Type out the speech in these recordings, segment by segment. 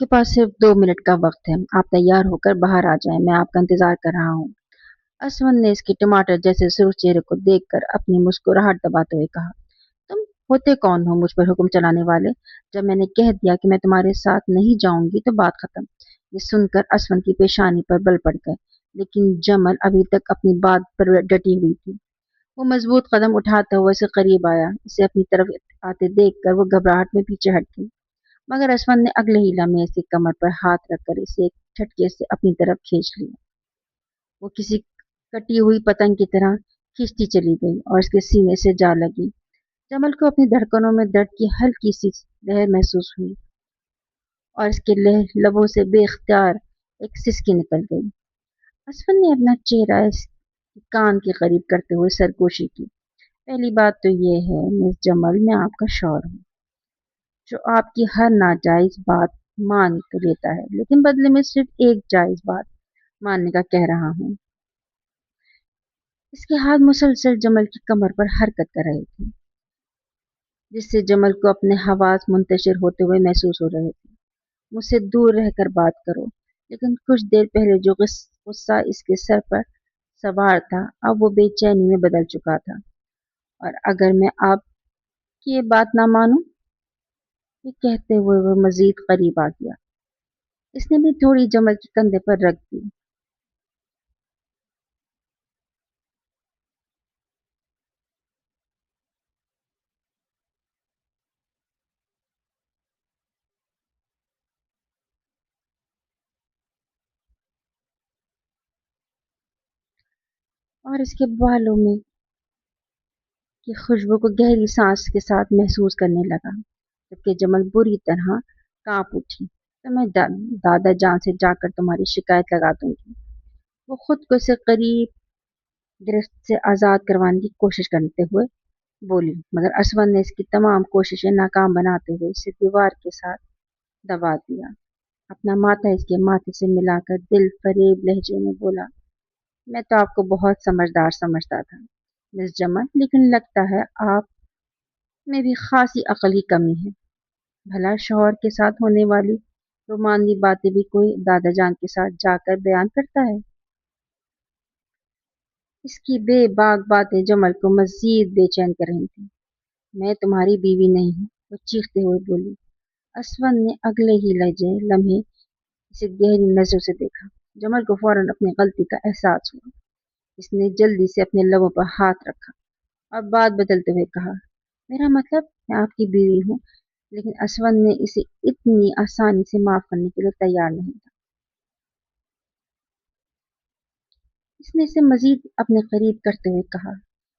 आपके पास सिर्फ 2 मिनट का वक्त है। आप तैयार होकर बाहर आ जाएं, मैं आपका इंतजार कर रहा हूँ। असवन ने इसके टमाटर जैसे सुर्ख चेहरे को देखकर अपनी मुस्कुराहट दबाते हुए कहा, तुम होते कौन हो मुझ पर हुक्म चलाने वाले? जब मैंने कह दिया कि मैं तुम्हारे साथ नहीं जाऊंगी तो बात खत्म। ये सुनकर असवन की पेशानी पर बल पड़ गए, लेकिन जमल अभी तक अपनी बात पर डटी हुई थी। वो मजबूत कदम उठाता हुआ उसे करीब आया। इसे अपनी तरफ आते देखकर वो घबराहट में पीछे हट गई, मगर असवन ने अगले ही लम्हे इसकी कमर पर हाथ रखकर इसे एक झटके से अपनी तरफ खींच लिया। वो किसी कटी हुई पतंग की तरह खींचती चली गई और इसके सीने से जा लगी। जमल को अपनी धड़कनों में दर्द की हल्की सी लहर महसूस हुई और इसके लबों से बेख्तियार एक सिसकी निकल गई। असवन ने अपना चेहरा इसके कान के करीब करते हुए सरगोशी की। पहली बात तो ये है मिस जमल, मैं आपका शौहर हूँ, जो आपकी हर नाजायज बात मान तो लेता है, लेकिन बदले में सिर्फ एक जायज बात मानने का कह रहा हूँ। इसके हाथ मुसलसल जमल की कमर पर हरकत कर रहे थे, जिससे जमल को अपने हवास मुंतशिर होते हुए महसूस हो रहे थे। मुझसे दूर रहकर बात करो। लेकिन कुछ देर पहले जो गुस्सा इसके सर पर सवार था, अब वो बेचैनी में बदल चुका था। और अगर मैं आपकी ये बात ना मानूं, ये कहते हुए वो मजीद करीब आ गया। इसने भी थोड़ी जमल के कंधे पर रख दी। और इसके बालों में की खुशबू को गहरी सांस के साथ महसूस करने लगा, जबकि जमल बुरी तरह कांप उठी। तो मैं दादा जान से जाकर तुम्हारी शिकायत लगा दूंगी। वो खुद को से करीब गिरफ्त से आजाद करवाने की कोशिश करते हुए बोली, मगर असवन ने इसकी तमाम कोशिशें नाकाम बनाते हुए इसे दीवार के साथ दबा दिया। अपना माथा इसके माथे से मिलाकर दिल फरेब लहजे में बोला, मैं तो आपको बहुत समझदार समझता था मिस जमल, लेकिन लगता है आप में भी खासी अकल की कमी है। भला शौहर के साथ होने वाली रोमानी बातें भी कोई दादा जान के साथ जाकर बयान करता है? इसकी बेबाक बातें जमल को मजीद बेचैन कर रही थी। मैं तुम्हारी बीवी नहीं हूँ, वो चीखते हुए बोली। असवन ने अगले ही लम्हे इसे गहरी नजरों से देखा। जमल को फौरन अपनी गलती का एहसास हुआ। इसने जल्दी से अपने लबों पर हाथ रखा और बात बदलते हुए कहा, मेरा मतलब मैं आपकी बीवी हूँ। लेकिन असवन ने इसे इतनी आसानी से माफ करने के लिए तैयार नहीं था। इसने इसे मजीद अपने करीब करते हुए कहा,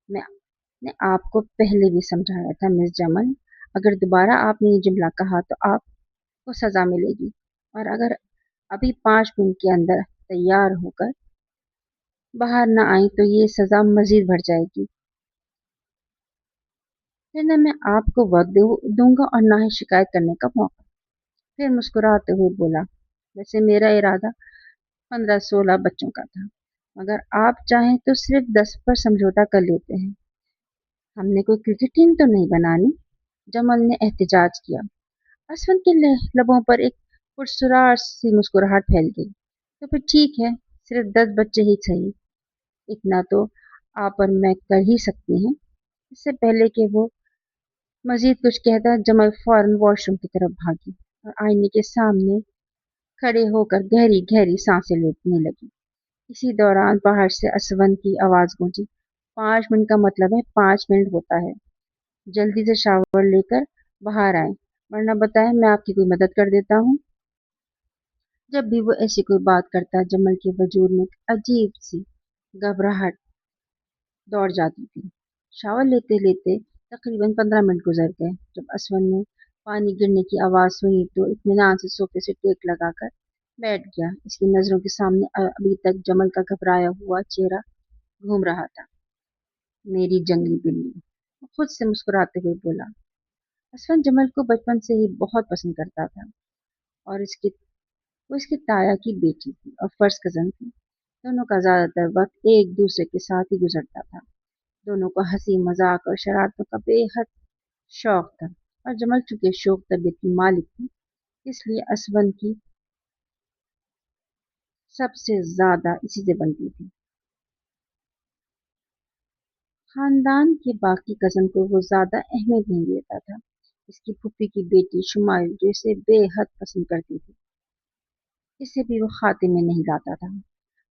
मैंने आपको पहले भी समझाया था मिस जमल, अगर दोबारा आपने ये जुमला कहा तो आपको सजा मिलेगी। और अगर अभी 5 मिनट के अंदर तैयार होकर बाहर न आई तो ये सजा मजीद बढ़ जाएगी। फिर न मैं आपको वक्त दूंगा और ना ही शिकायत करने का मौका। फिर मुस्कुराते हुए बोला, वैसे मेरा इरादा 15-16 बच्चों का था, मगर आप चाहें तो सिर्फ 10 पर समझौता कर लेते हैं। हमने कोई क्रिकेट टीम तो नहीं बनानी। जमल ने एहतजाज किया। असवन के लबों पर एक पुरस्कार सी मुस्कुराहट फैल गई। तो फिर ठीक है, सिर्फ 10 बच्चे ही सही। इतना तो आप और मैं कर ही सकती हैं। इससे पहले कि वो मजीद कुछ कहता, जमल फौरन वॉशरूम की तरफ भागी और आईने के सामने खड़े होकर गहरी गहरी सांसें लेने लगी। इसी दौरान बाहर से असवन की आवाज गूंजी, 5 मिनट का मतलब है 5 मिनट होता है। जल्दी से शावर लेकर बाहर आए, वरना बताएं मैं आपकी कोई मदद कर देता हूँ। जब भी वो ऐसी कोई बात करता, जमल के वजूद में एक अजीब सी घबराहट दौड़ जाती थी। शावर लेते लेते तकरीबन 15 मिनट गुजर गए। जब असवन ने पानी गिरने की आवाज सुनी तो इत्मीनान से सोफे से टेक लगाकर बैठ गया। इसकी नजरों के सामने अभी तक जमल का घबराया हुआ चेहरा घूम रहा था। मेरी जंगली बिल्ली, वो खुद से मुस्कुराते हुए बोला। असवन जमल को बचपन से ही बहुत पसंद करता था और वो इसकी ताया की बेटी थी और फर्स्ट कजन थी। दोनों का ज्यादातर वक्त एक दूसरे के साथ ही गुजरता था। दोनों को हंसी मजाक और शरारतों का बेहद शौक था, और जमल चूंकि शौक तबीयत की मालिक थी, इसलिए असवन की सबसे ज्यादा इसी से बनती थी। खानदान के बाकी कज़न को वो ज़्यादा अहमियत नहीं देता था। इसकी फूफी की बेटी शुमाइल जो इसे बेहद पसंद करती थी, इसे भी वो खाते में नहीं लाता था।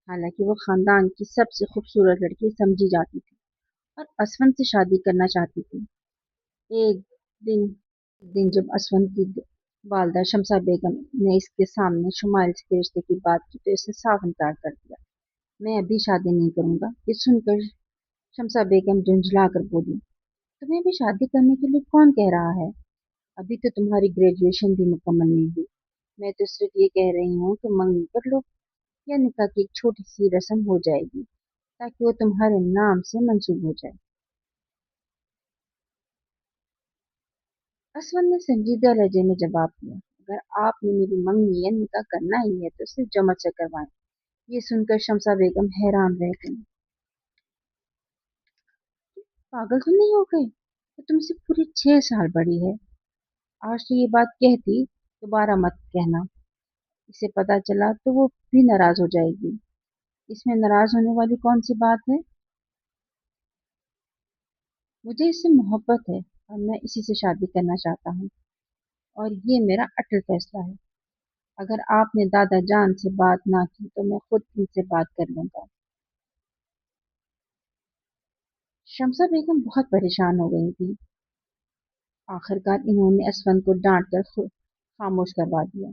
हालांकि वो खानदान की सबसे खूबसूरत लड़की समझी जाती थी और असवन से शादी करना चाहती थी। एक दिन जब असवन की वालदा शमसा बेगम ने इसके सामने शुमाइल के रिश्ते की बात की तो इसे साफ इनकार कर दिया। मैं अभी शादी नहीं करूंगा। ये सुनकर शमसा बेगम झुंझलाकर बोली, तुम्हें भी शादी करने के लिए कौन कह रहा है? अभी तो तुम्हारी ग्रेजुएशन भी मुकम्मल नहीं हुई। मैं तो सिर्फ ये कह रही हूँ कि मंगनी कर लो या निकाह की एक छोटी सी रस्म हो जाएगी ताकि वो तुम्हारे नाम से मंसूब हो जाए। असवन ने संजीदा लहजे में जवाब दिया, अगर आपने मेरी मंगनी या निकाह करना ही है तो सिर्फ जमत से करवाएं। ये सुनकर शमसा बेगम हैरान रह गई। पागल तो नहीं हो गए? वो तुमसे पूरी 6 साल बड़ी है। आज तो ये बात कहती, दोबारा मत कहना। इसे पता चला तो वो भी नाराज हो जाएगी। इसमें नाराज होने वाली कौन सी बात है? मुझे इससे मोहब्बत है और मैं इसी से शादी करना चाहता हूँ और ये मेरा अटल फैसला है। अगर आपने दादा जान से बात ना की तो मैं खुद इनसे बात कर लूंगा। शमसा बेगम बहुत परेशान हो गई थी। आखिरकार इन्होंने असफन को डांट कर खामोश करवा दिया।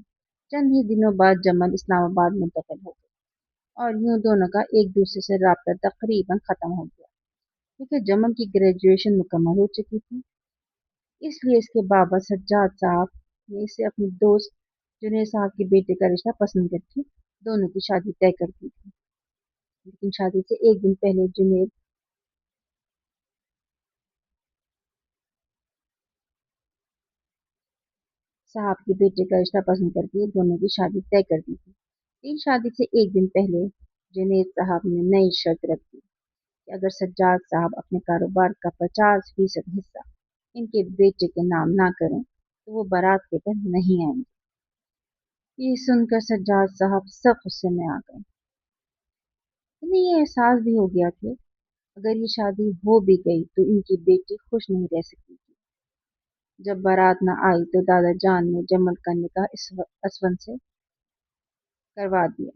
चंद ही दिनों बाद जमल इस्लामाबाद मुंतकिल हो गए और यूं दोनों का एक दूसरे से राब्ता तकरीबन खत्म हो गया क्योंकि जमल की ग्रेजुएशन मुकम्मल हो चुकी थी। इसलिए इसके बाबा सज्जाद साहब ने इसे अपने दोस्त जुनैद साहब के बेटे का रिश्ता पसंद करके दोनों की शादी तय कर दी थी। लेकिन शादी से एक दिन पहले जुनैद साहब के बेटे का रिश्ता पसंद करके दोनों की शादी तय कर दी थी। लेकिन शादी से एक दिन पहले जुनैद साहब ने नई शर्त रख दी कि अगर सज्जाद साहब अपने कारोबार का 50% हिस्सा इनके बेटे के नाम ना करें तो वो बारात लेकर नहीं आएंगे। ये सुनकर सज्जाद साहब सब गुस्से में आ गए। इन्हें ये एहसास भी हो गया कि अगर ये शादी हो भी गई तो इनकी बेटी खुश नहीं रह सकती थी। जब बारात न आई तो दादा जान ने जमल का निकाह असवन से करवा दिया।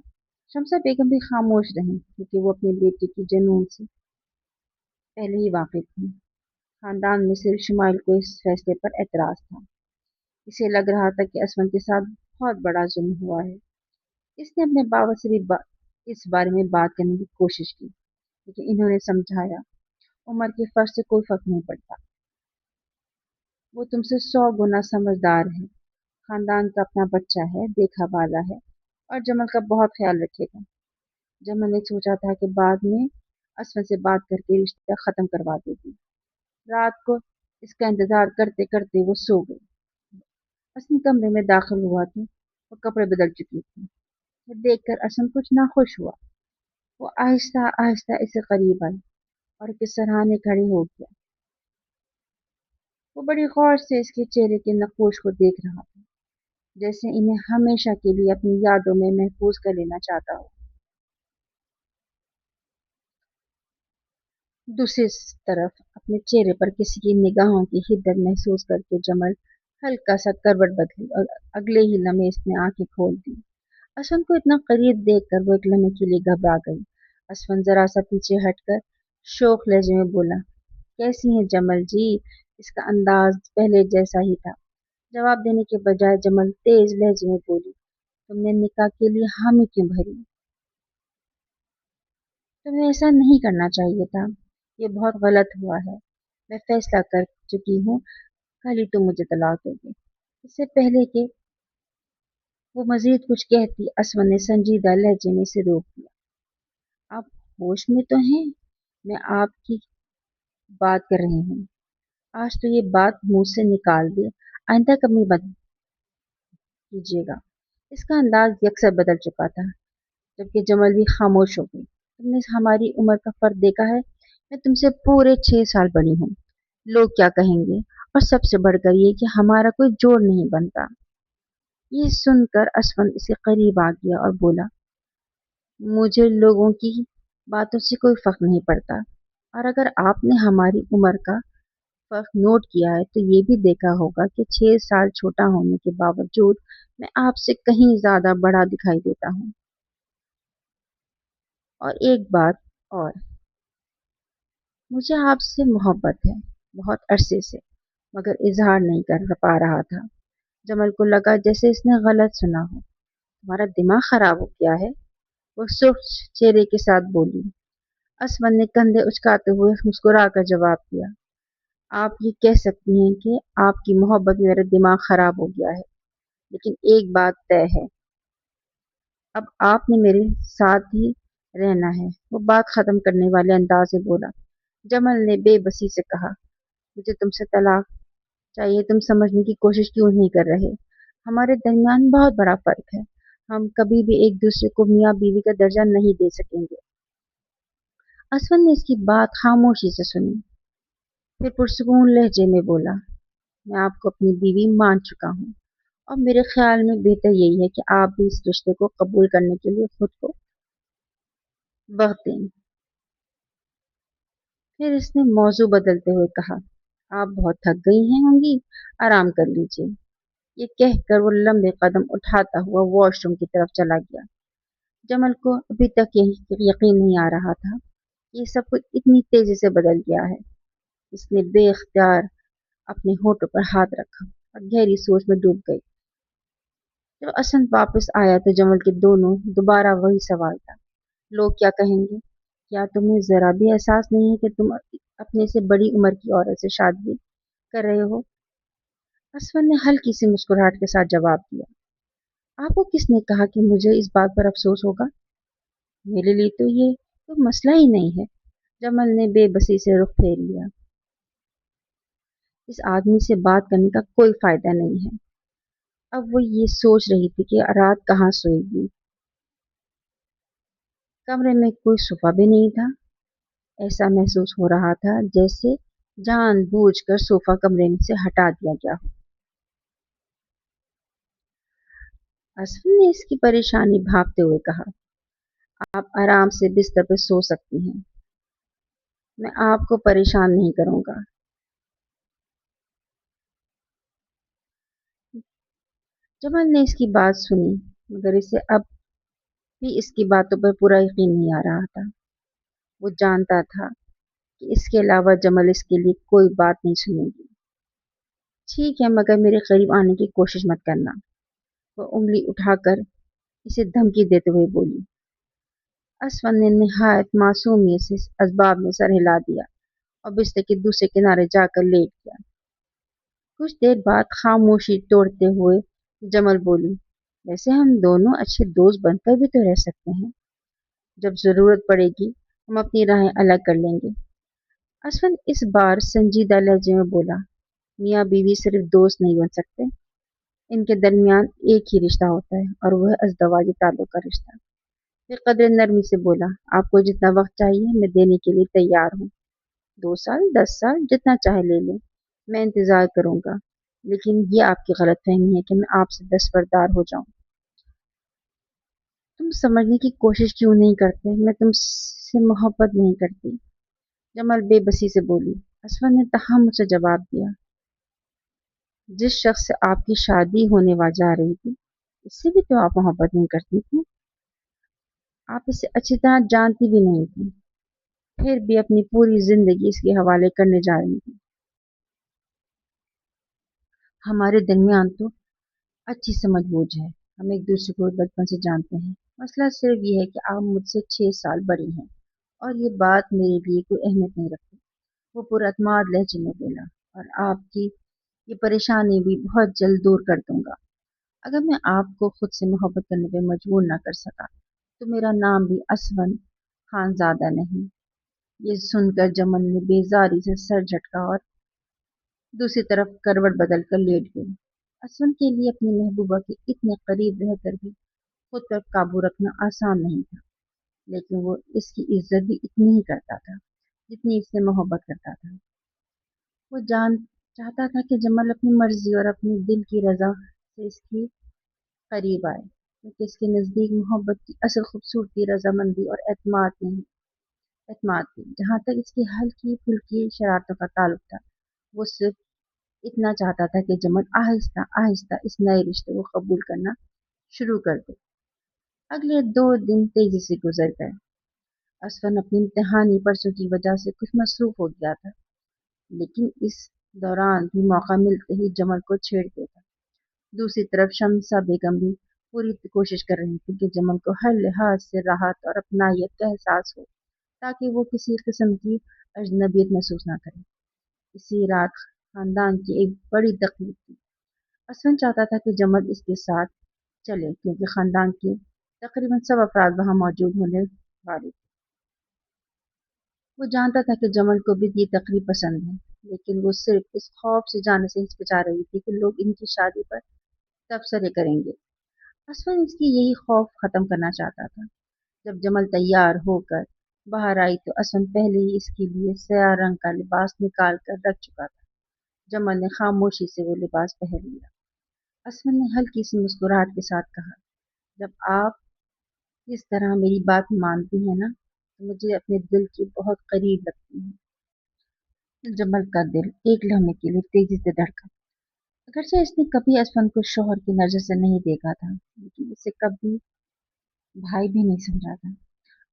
शमसा बेगम भी खामोश रहीं क्योंकि वो अपने बेटे की जुनून से पहले ही वाकिफ थी। खानदान में सिर्फ शुमाइल को इस फैसले पर एतराज था। इसे लग रहा था कि असवन के साथ बहुत बड़ा जुल्म हुआ है। इसने अपने बाबा से भी इस बारे में बात करने की कोशिश की लेकिन इन्होंने समझाया, उम्र के फर्क से कोई फर्क नहीं पड़ता। वो तुमसे 100 गुना समझदार है। खानदान का अपना बच्चा है, देखा वाला है और जमल का बहुत ख्याल रखेगा। जमल ने सोचा था कि बाद में असफर से बात करके रिश्ता खत्म करवा देगी। रात को इसका इंतजार करते करते वो सो गई। असम कमरे में दाखिल हुआ तो वो कपड़े बदल चुकी थी। ये देखकर असम कुछ नाखुश हुआ। वो आहिस्ता आहिस्ता इसे करीब आई और इसके सराहने खड़ी हो गया। वो बड़ी गौर से इसके चेहरे के नक्शों को देख रहा था, जैसे इन्हें हमेशा के लिए अपनी यादों में महफूज कर लेना चाहता हो। दूसरी तरफ अपने चेहरे पर किसी की निगाहों की हिद्दत महसूस करके जमल हल्का सा करवट बदली और अगले ही लम्हे इसने आंखें खोल दी। अश्वन को इतना करीब देखकर वो एक लम्हे के लिए घबरा गई। अश्वन जरा सा पीछे हटकर शोक लहजे में बोला, कैसी हैं जमल जी? इसका अंदाज पहले जैसा ही था। जवाब देने के बजाय जमल तेज लहजे में बोली, तुमने निकाह के लिए हामी क्यों भरी? तुम्हें ऐसा नहीं करना चाहिए था। ये बहुत गलत हुआ है। मैं फैसला कर चुकी हूँ, कल ही तुम मुझे तलाक दोगे। इससे पहले कि वो मजीद कुछ कहती असवन ने संजीदा लहजे में इसे रोक दिया। आप होश में तो हैं? मैं आपकी बात कर रही हूँ। आज तो ये बात मुंह से निकाल दे, आइंदा कभी मत कीजिएगा। इसका अंदाज यकसर बदल चुका था, जबकि जमल भी खामोश हो गई। तुमने हमारी उम्र का फर्क देखा है? मैं तुमसे पूरे 6 साल बड़ी हूँ। लोग क्या कहेंगे? और सबसे बढ़कर ये कि हमारा कोई जोड़ नहीं बनता। ये सुनकर असफन इसके करीब आ गया और बोला, मुझे लोगों की बातों से कोई फर्क नहीं पड़ता, और अगर आपने हमारी उम्र का फर्क नोट किया है तो ये भी देखा होगा कि 6 साल छोटा होने के बावजूद मैं आपसे कहीं ज्यादा बड़ा दिखाई देता हूँ। और एक बात और, मुझे आपसे मोहब्बत है, बहुत अरसे से, मगर इजहार नहीं कर पा रहा था। जमल को लगा जैसे इसने गलत सुना हो। तुम्हारा दिमाग खराब हो गया है? वो सुर्ख चेहरे के साथ बोली। असमन ने कंधे उचकाते हुए मुस्कुराकर जवाब दिया, आप ये कह सकती हैं कि आपकी मोहब्बत में मेरा दिमाग खराब हो गया है, लेकिन एक बात तय है, अब आपने मेरे साथ ही रहना है। वो बात खत्म करने वाले अंदाज से बोला। जमल ने बेबसी से कहा, मुझे तुमसे तलाक चाहिए। तुम समझने की कोशिश क्यों नहीं कर रहे? हमारे दरमियान बहुत बड़ा फर्क है। हम कभी भी एक दूसरे को मियाँ बीवी का दर्जा नहीं दे सकेंगे। असवन ने इसकी बात खामोशी से सुनी, फिर पुरसकून लहजे में बोला, मैं आपको अपनी बीवी मान चुका हूँ, और मेरे ख्याल में बेहतर यही है कि आप भी इस रिश्ते को कबूल करने के लिए खुद को वक्त दें। फिर इसने मौजू बदलते हुए कहा, आप बहुत थक गई हैं होंगी, आराम कर लीजिए। ये कहकर वो लंबे कदम उठाता हुआ वॉशरूम की तरफ चला गया। जमल को अभी तक यही यकीन नहीं आ रहा था, ये सब कुछ इतनी तेजी से बदल गया है। इसने बेख्तियार अपने होठों पर हाथ रखा और गहरी सोच में डूब गई। जब असंत वापस आया तो जमल के दोनों दोबारा वही सवाल था, लोग क्या कहेंगे? क्या तुम्हें जरा भी एहसास नहीं है कि तुम अपने से बड़ी उम्र की औरत से शादी कर रहे हो? असफर ने हल्की सी मुस्कुराहट के साथ जवाब दिया, आपको किसने कहा कि मुझे इस बात पर अफसोस होगा? मेरे लिए तो ये कोई मसला ही नहीं है। जमल ने बेबसी से रुख फेर लिया। इस आदमी से बात करने का कोई फायदा नहीं है। अब वो ये सोच रही थी कि रात कहाँ सोएगी। कमरे में कोई सोफा भी नहीं था। ऐसा महसूस हो रहा था जैसे जानबूझकर सोफा कमरे में से हटा दिया गया हो। असफर ने इसकी परेशानी भांपते हुए कहा, आप आराम से बिस्तर पर सो सकती हैं, मैं आपको परेशान नहीं करूंगा। जमल ने इसकी बात सुनी, मगर इसे अब भी इसकी बातों पर पूरा यकीन नहीं आ रहा था। वो जानता था कि इसके अलावा जमल इसके लिए कोई बात नहीं सुनेगी। ठीक है, मगर मेरे करीब आने की कोशिश मत करना। वो उंगली उठाकर इसे धमकी देते हुए बोली। असफर ने निहायत मासूमियत से असबाब में सर हिला दिया और बिस्तर के दूसरे किनारे जाकर लेट गया। कुछ देर बाद खामोशी तोड़ते हुए जमल बोली, वैसे हम दोनों अच्छे दोस्त बनकर भी तो रह सकते हैं। जब जरूरत पड़ेगी हम अपनी राहें अलग कर लेंगे। असफर इस बार संजीदा लहजे में बोला, मियाँ बीवी सिर्फ दोस्त नहीं बन सकते, इनके दरमियान एक ही रिश्ता होता है, और वह अज़दवाजी ताल्लुक का रिश्ता। फिर कदर नरमी से बोला, आपको जितना वक्त चाहिए मैं देने के लिए तैयार हूँ। 2 साल, 10 साल, जितना चाहे ले लें, मैं इंतजार करूंगा। लेकिन ये आपकी गलतफहमी है कि मैं आपसे दस्तबरदार हो जाऊं। तुम समझने की कोशिश क्यों नहीं करते? मैं तुमसे मोहब्बत नहीं करती। जमल बेबसी से बोली। असफर ने तहम से जवाब दिया, जिस शख्स से आपकी शादी होने जा रही थी, इससे भी तो आप मोहब्बत नहीं करती थी। आप इसे अच्छी तरह जानती भी नहीं थी, फिर भी अपनी पूरी जिंदगी इसके हवाले करने जा रही थी। हमारे दरमियान तो अच्छी समझ बूझ है, हम एक दूसरे को बचपन से जानते हैं। मसला सिर्फ ये है कि आप मुझसे 6 साल बड़ी हैं, और ये बात मेरे लिए कोई अहमियत नहीं रखती। वो पुरअतमाद लहजे में बोला, और आपकी ये परेशानी भी बहुत जल्द दूर कर दूंगा। अगर मैं आपको खुद से मोहब्बत करने पे मजबूर ना कर सका तो मेरा नाम भी असवन खानजादा नहीं। ये सुनकर जमन ने बेजारी से सर झटका और दूसरी तरफ करवट बदल कर लेट गई। असवन के लिए अपनी महबूबा के इतने करीब रहकर भी खुद पर काबू रखना आसान नहीं था, लेकिन वो इसकी इज्जत भी इतनी ही करता था जितनी इससे मोहब्बत करता था। वो जान चाहता था कि जमल अपनी मर्जी और अपनी दिल की रजा से इसकी करीब आए, क्योंकि इसके नज़दीक मोहब्बत की असल खूबसूरती रजामंदी और एतमाद थी। जहाँ तक इसकी हल्की फुल्की शरारतों का ताल्लुक था, वो सिर्फ इतना चाहता था कि जमल आहिस्ता आहिस्ता इस नए रिश्ते को कबूल करना शुरू कर दे। अगले 2 दिन तेजी से गुजर गए। असफन अपनी इम्तिहानी पर्सों की वजह से कुछ मसरूफ हो गया था, लेकिन इस दौरान भी मौका मिलते ही जमल को छेड़ देता। दूसरी तरफ शमसा बेगम भी पूरी कोशिश कर रही थी कि जमल को हर लिहाज से राहत और अपनायत का एहसास हो, ताकि वो किसी किस्म की अजनबियत महसूस ना करे। इसी रात खानदान की एक बड़ी तकलीफ थी। असफन चाहता था कि जमल इसके साथ चले, क्योंकि खानदान के तकरीबन सब अफराद वहां मौजूद होने वाले थे। वो जानता था कि जमल को भी ये तकरीब पसंद है, लेकिन वो सिर्फ इस खौफ से जाने से हिचकिचा रही थी कि लोग इनकी शादी पर तबसरे करेंगे। असफन इसकी यही खौफ खत्म करना चाहता था। जब जमल तैयार होकर बाहर आई तो असफन पहले ही इसके लिए स्याह रंग का लिबास निकाल कर रख चुका था। जमल ने खामोशी से वो लिबास पहन लिया। असफन ने हल्की सी मुस्कुराहट के साथ कहा, जब आप इस तरह मेरी बात मानती हैं ना, तो मुझे अपने दिल के बहुत करीब लगती हैं। जमल का दिल एक लम्हे के लिए तेजी से धड़का। अगरचे इसने कभी असफन को शौहर की नजर से नहीं देखा था, लेकिन इसे कभी भाई भी नहीं समझा था।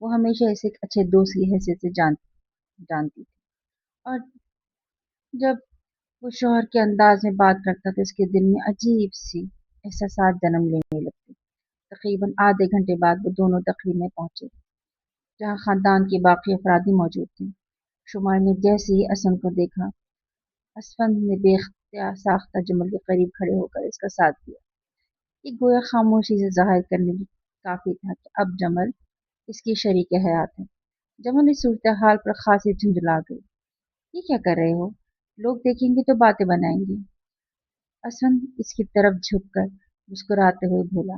वो हमेशा इसे एक अच्छे दोस्त की हैसियत से जानती थी। और जब वो शौहर के अंदाज में बात करता तो इसके दिल में अजीब सी एहसास जन्म लेने लगते। तकरीबन आधे घंटे बाद वो दोनों तकरीब में पहुंचे, जहाँ खानदान के बाकी अफराद भी मौजूद थे। शुमाइल ने जैसे ही असम को देखा, असफन ने बेख्तियार साख्ता जमल के करीब खड़े होकर इसका साथ दिया। ये गोया खामोशी से जाहिर करने की काफी था कि अब जमल इसकी शरीक हयात है। जमल इस सूरत हाल पर खासी झुंझला गई। ये क्या कर रहे हो? लोग देखेंगे तो बातें बनाएंगे। असफन इसकी तरफ झुककर मुस्कुराते हुए बोला,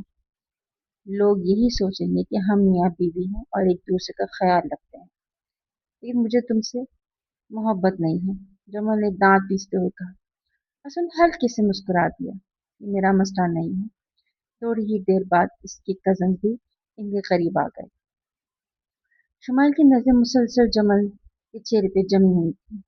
लोग यही सोचेंगे कि हम मियाँ बीवी हैं और एक दूसरे का ख्याल रखते हैं, लेकिन मुझे तुमसे मोहब्बत नहीं है। जमल ने दांत पीसते हुए कहा। असफन हल्के से मुस्कुरा दिया, ये मेरा मसला नहीं है। थोड़ी ही देर बाद इसके कजन भी इनके करीब आ गए। शुमाइल की नजरें मुसलसल जमल के चेहरे पे जमी हुई थी।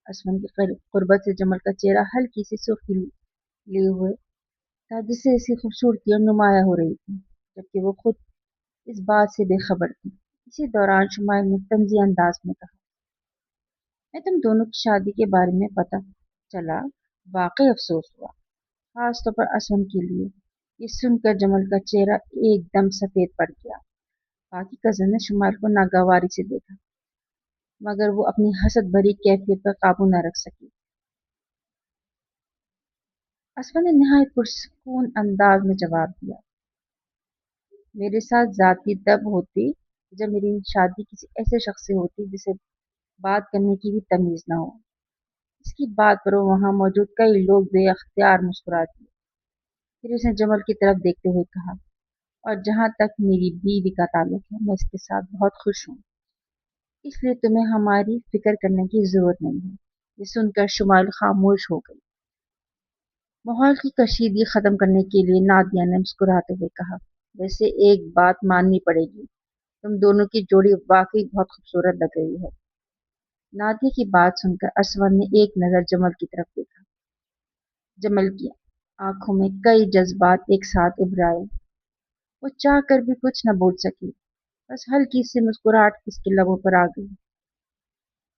असफन की कुर्बत से जमल का चेहरा हल्की सी सुर्खी लिए हुए था, जिससे इसकी खूबसूरती और नुमाया हो रही थी, जबकि वो खुद इस बात से बेखबर थी। इसी दौरान शुमाइल ने तंजी अंदाज में कहा, मैं तुम दोनों की शादी के बारे में पता चला, वाकई अफसोस हुआ, खास तौर पर असफन के लिए। ये सुनकर जमल का चेहरा एकदम सफेद पड़ गया। बाकी कजन ने शुमाइल को नागवारी से देखा, मगर वो अपनी हसद भरी कैफियत पर काबू न रख सकी। असफर ने नहायत पुरसकून अंदाज में जवाब दिया, मेरे साथ जाती तब होती जब मेरी शादी किसी ऐसे शख्स से होती जिसे बात करने की भी तमीज न हो। इसकी बात पर वहां मौजूद कई लोग बेअख्तियार मुस्कुरा दिए। फिर उसने जमल की तरफ देखते हुए कहा, और जहां तक मेरी बीवी का ताल्लुक है, मैं इसके साथ बहुत खुश हूँ, इसलिए तुम्हें हमारी फिक्र करने की जरूरत नहीं है। ये सुनकर शुमाइल खामोश हो गई। माहौल की कशीदगी खत्म करने के लिए नादिया ने मुस्कुराते हुए कहा, वैसे एक बात माननी पड़ेगी, तुम दोनों की जोड़ी वाकई बहुत खूबसूरत लग रही है। नादिया की बात सुनकर असवर ने एक नजर जमल की तरफ देखा। जमल की आंखों में कई जज्बात एक साथ उभर आए। वो चाह कर भी कुछ न बोल सकी, बस हल्की सी मुस्कुराहट इसके लबों पर आ गई।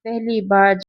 पहली बार